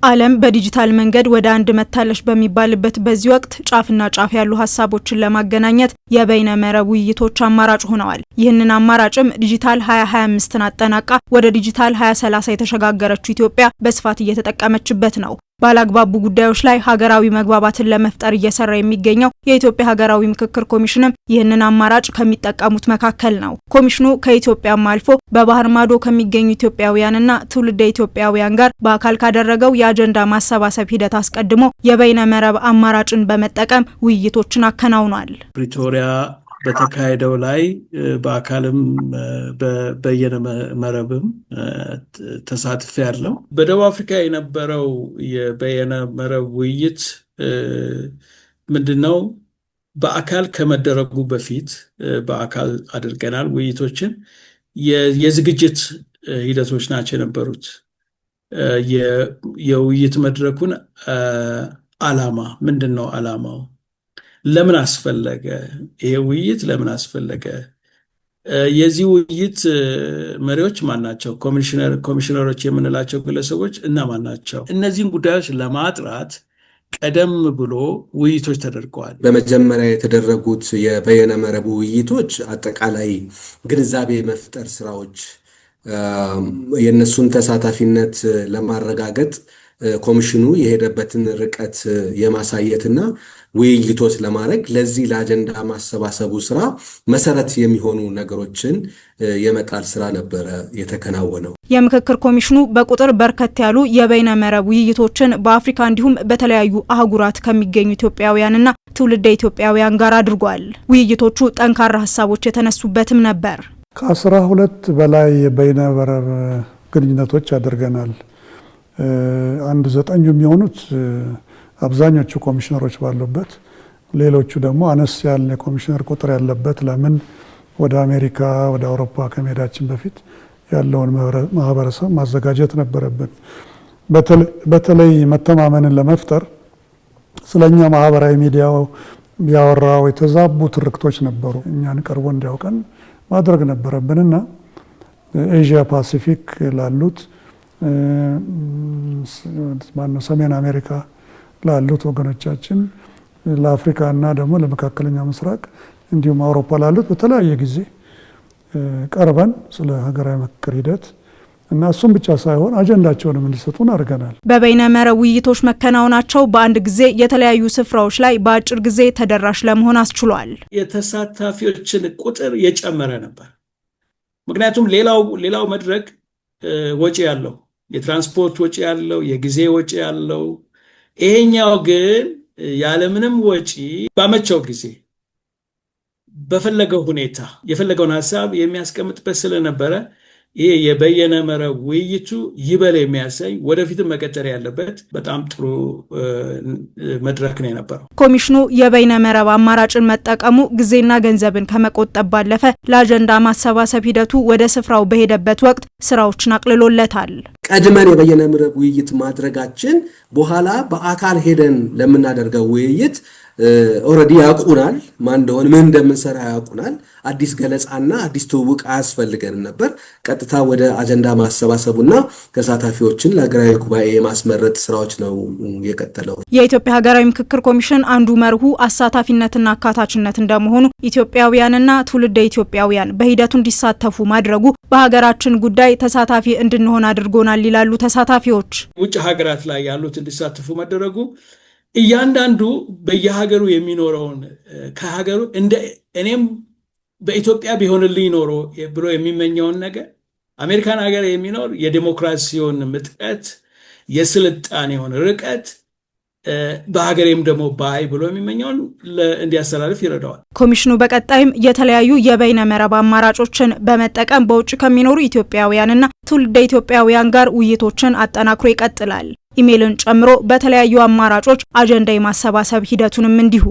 ዓለም በዲጂታል መንገድ ወደ አንድ መታለሽ በሚባልበት በዚህ ወቅት ጫፍና ጫፍ ያሉ ሀሳቦችን ለማገናኘት የበይነ መረብ ውይይቶች አማራጭ ሆነዋል። ይህንን አማራጭም ዲጂታል 2025ን አጠናቃ ወደ ዲጂታል 2030 የተሸጋገረችው ኢትዮጵያ በስፋት እየተጠቀመችበት ነው። ባላግባቡ ጉዳዮች ላይ ሀገራዊ መግባባትን ለመፍጠር እየሰራ የሚገኘው የኢትዮጵያ ሀገራዊ ምክክር ኮሚሽንም ይህንን አማራጭ ከሚጠቀሙት መካከል ነው። ኮሚሽኑ ከኢትዮጵያም አልፎ በባህር ማዶ ከሚገኙ ኢትዮጵያውያንና ትውልደ ኢትዮጵያውያን ጋር በአካል ካደረገው የአጀንዳ ማሰባሰብ ሂደት አስቀድሞ የበይነ መረብ አማራጭን በመጠቀም ውይይቶችን አከናውኗል። ፕሪቶሪያ በተካሄደው ላይ በአካልም በበይነ መረብም ተሳትፎ ያለው በደቡብ አፍሪካ የነበረው የበይነ መረብ ውይይት ምንድነው? በአካል ከመደረጉ በፊት በአካል አድርገናል ውይይቶችን። የዝግጅት ሂደቶች ናቸው የነበሩት። የውይይት መድረኩን ዓላማ ምንድነው? ዓላማው ለምን አስፈለገ? ይሄ ውይይት ለምን አስፈለገ? የዚህ ውይይት መሪዎች ማን ናቸው? ኮሚሽነሮች የምንላቸው ግለሰቦች እነማን ናቸው? እነዚህን ጉዳዮች ለማጥራት ቀደም ብሎ ውይይቶች ተደርገዋል። በመጀመሪያ የተደረጉት የበይነ መረብ ውይይቶች አጠቃላይ ግንዛቤ መፍጠር ስራዎች፣ የእነሱን ተሳታፊነት ለማረጋገጥ ኮሚሽኑ የሄደበትን ርቀት የማሳየትና ውይይቶች ለማድረግ ለዚህ ለአጀንዳ ማሰባሰቡ ስራ መሰረት የሚሆኑ ነገሮችን የመጣል ስራ ነበረ የተከናወነው። የምክክር ኮሚሽኑ በቁጥር በርከት ያሉ የበይነ መረብ ውይይቶችን በአፍሪካ እንዲሁም በተለያዩ አህጉራት ከሚገኙ ኢትዮጵያውያንና ትውልደ ኢትዮጵያውያን ጋር አድርጓል። ውይይቶቹ ጠንካራ ሀሳቦች የተነሱበትም ነበር። ከ12 በላይ የበይነ መረብ ግንኙነቶች አድርገናል። 9 የሚሆኑት አብዛኞቹ ኮሚሽነሮች ባሉበት፣ ሌሎቹ ደግሞ አነስ ያለ ኮሚሽነር ቁጥር ያለበት። ለምን ወደ አሜሪካ ወደ አውሮፓ ከመሄዳችን በፊት ያለውን ማህበረሰብ ማዘጋጀት ነበረብን። በተለይ መተማመንን ለመፍጠር ስለኛ ማህበራዊ ሚዲያው ያወራው የተዛቡ ትርክቶች ነበሩ። እኛን ቀርቦ እንዲያውቀን ማድረግ ነበረብንና ኤዥያ ፓሲፊክ ላሉት ሰሜን አሜሪካ ላሉት ወገኖቻችን፣ ለአፍሪካ እና ደግሞ ለመካከለኛው ምስራቅ እንዲሁም አውሮፓ ላሉት በተለያየ ጊዜ ቀርበን ስለ ሀገራዊ ምክክር ሂደት እና እሱም ብቻ ሳይሆን አጀንዳቸውንም እንዲሰጡን አድርገናል። በበይነ መረብ ውይይቶች መከናወናቸው በአንድ ጊዜ የተለያዩ ስፍራዎች ላይ በአጭር ጊዜ ተደራሽ ለመሆን አስችሏል። የተሳታፊዎችን ቁጥር የጨመረ ነበር። ምክንያቱም ሌላው መድረክ ወጪ ያለው፣ የትራንስፖርት ወጪ ያለው፣ የጊዜ ወጪ ያለው፣ ይሄኛው ግን ያለምንም ወጪ ባመቸው ጊዜ በፈለገው ሁኔታ የፈለገውን ሀሳብ የሚያስቀምጥበት ስለነበረ ይሄ የበይነ መረብ ውይይቱ ይበል የሚያሰኝ ወደፊትም መቀጠል ያለበት በጣም ጥሩ መድረክ ነው የነበረው። ኮሚሽኑ የበይነ መረብ አማራጭን መጠቀሙ ጊዜና ገንዘብን ከመቆጠብ ባለፈ ለአጀንዳ ማሰባሰብ ሂደቱ ወደ ስፍራው በሄደበት ወቅት ስራዎችን አቅልሎለታል። ቀድመን የበይነ መረብ ውይይት ማድረጋችን በኋላ በአካል ሄደን ለምናደርገው ውይይት ኦልሬዲ ያውቁናል፣ ማን እንደሆነ ምን እንደምንሰራ ያውቁናል። አዲስ ገለጻና አዲስ ትውውቅ አያስፈልገንም ነበር። ቀጥታ ወደ አጀንዳ ማሰባሰቡና ተሳታፊዎችን ለሀገራዊ ጉባኤ የማስመረጥ ስራዎች ነው የቀጠለው። የኢትዮጵያ ሀገራዊ ምክክር ኮሚሽን አንዱ መርሁ አሳታፊነትና አካታችነት እንደመሆኑ ኢትዮጵያውያንና ትውልደ ኢትዮጵያውያን በሂደቱ እንዲሳተፉ ማድረጉ በሀገራችን ጉዳይ ተሳታፊ እንድንሆን አድርጎናል ይላሉ ተሳታፊዎች። ውጭ ሀገራት ላይ ያሉት እንዲሳተፉ መደረጉ እያንዳንዱ በየሀገሩ የሚኖረውን ከሀገሩ እንደ እኔም በኢትዮጵያ ቢሆንልኝ ኖሮ ብሎ የሚመኘውን ነገር አሜሪካን ሀገር የሚኖር የዲሞክራሲውን ምጥቀት የስልጣኔውን ርቀት በሀገሬም ደግሞ ባይ ብሎ የሚመኘውን እንዲያስተላልፍ ይረዳዋል። ኮሚሽኑ በቀጣይም የተለያዩ የበይነ መረብ አማራጮችን በመጠቀም በውጭ ከሚኖሩ ኢትዮጵያውያንና ትውልደ ኢትዮጵያውያን ጋር ውይይቶችን አጠናክሮ ይቀጥላል። ኢሜይልን ጨምሮ በተለያዩ አማራጮች አጀንዳ የማሰባሰብ ሂደቱንም እንዲሁ